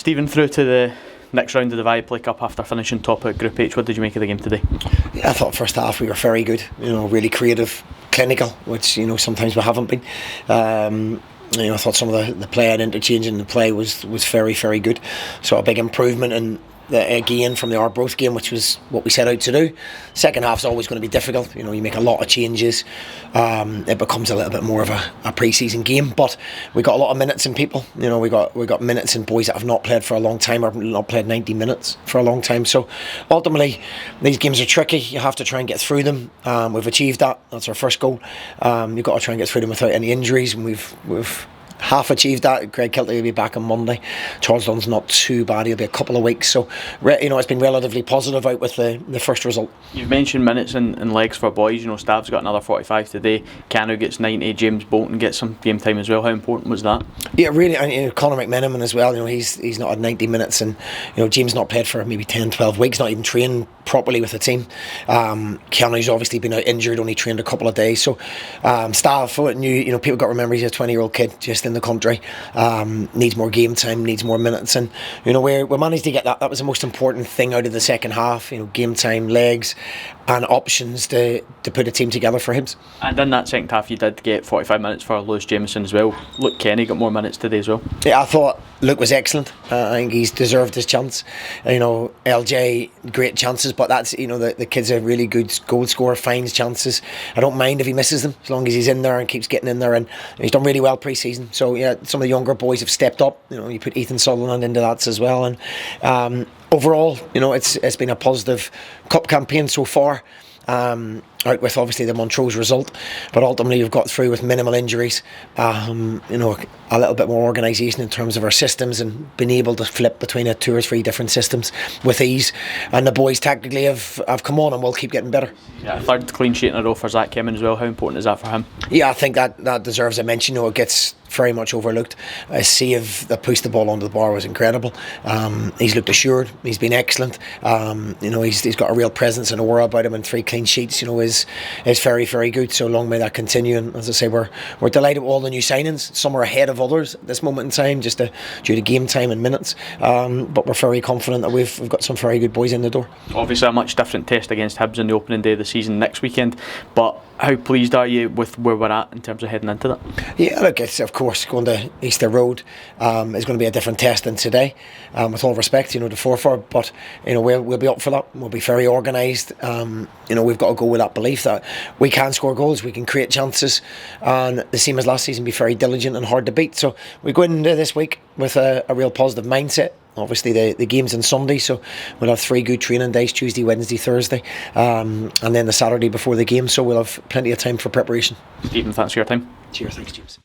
Stephen, through to the next round of the Viaplay Cup after finishing top at Group H. What did you make of the game today? Yeah, I thought first half we were very good. Really creative, clinical, which sometimes we haven't been. I thought some of the play and interchanging the play was very, very good. So a big improvement in again from the Arbroath game, which was what we set out to do. Second half's always going to be difficult. You make a lot of changes. It becomes a little bit more of a pre-season game, but we got a lot of minutes in people. We got minutes in boys that have not played for a long time or not played 90 minutes for a long time. So ultimately, these games are tricky. You have to try and get through them. We've achieved that. That's our first goal. You've got to try and get through them without any injuries, and we've half achieved that. Greg Kilty will be back on Monday. Charles Dunn's not too bad. He'll be a couple of weeks. So, it's been relatively positive out with the first result. You've mentioned minutes and legs for boys. Stav's got another 45 today. Cano gets 90. James Bolton gets some game time as well. How important was that? Yeah, really. And Conor McMenamin as well. He's not had 90 minutes, and James not played for maybe 10, 12 weeks. Not even trained properly with the team. Cano's obviously been out injured. Only trained a couple of days. So, Stav, people got to remember he's a 20-year-old kid just in the country, needs more game time, needs more minutes, and we managed to get that. That was the most important thing out of the second half. Game time, legs, and options to put a team together for him. And in that second half, you did get 45 minutes for Lewis Jameson as well. Luke Kenny got more minutes today as well. Yeah, I thought Luke was excellent. I think he's deserved his chance. LJ, great chances, but that's the kid's a really good goal scorer, finds chances. I don't mind if he misses them as long as he's in there and keeps getting in there, and he's done really well pre-season. So yeah, some of the younger boys have stepped up. You put Ethan Sutherland into that as well, and overall, it's been a positive cup campaign so far. Out with obviously the Montrose result, but ultimately you've got through with minimal injuries. A little bit more organisation in terms of our systems and being able to flip between 2 or 3 different systems with ease. And the boys tactically have come on and will keep getting better. Yeah, third clean sheet in a row for Zach Kimmon as well. How important is that for him? Yeah, I think that deserves a mention. It gets very much overlooked. A save that pushed the ball onto the bar was incredible. He's looked assured. He's been excellent. He's got a real presence and aura about him, and 3 clean sheets. Is very, very good. So long may that continue. And as I say, we're delighted with all the new signings. Some are ahead of others at this moment in time, just due to game time and minutes. But we're very confident that we've got some very good boys in the door. Obviously, a much different test against Hibs on the opening day of the season next weekend. But how pleased are you with where we're at in terms of heading into that? Yeah, look, it's of course going to Easter Road is going to be a different test than today. With all respect, to Forfar, but we'll be up for that. We'll be very organised. We've got to go with that belief that we can score goals, we can create chances, and the same as last season, be very diligent and hard to beat. So we go into this week with a real positive mindset. Obviously the game's on Sunday, so we'll have 3 good training days: Tuesday, Wednesday, Thursday, and then the Saturday before the game, so we'll have plenty of time for preparation. Stephen, thanks for your time. Cheers, thanks James.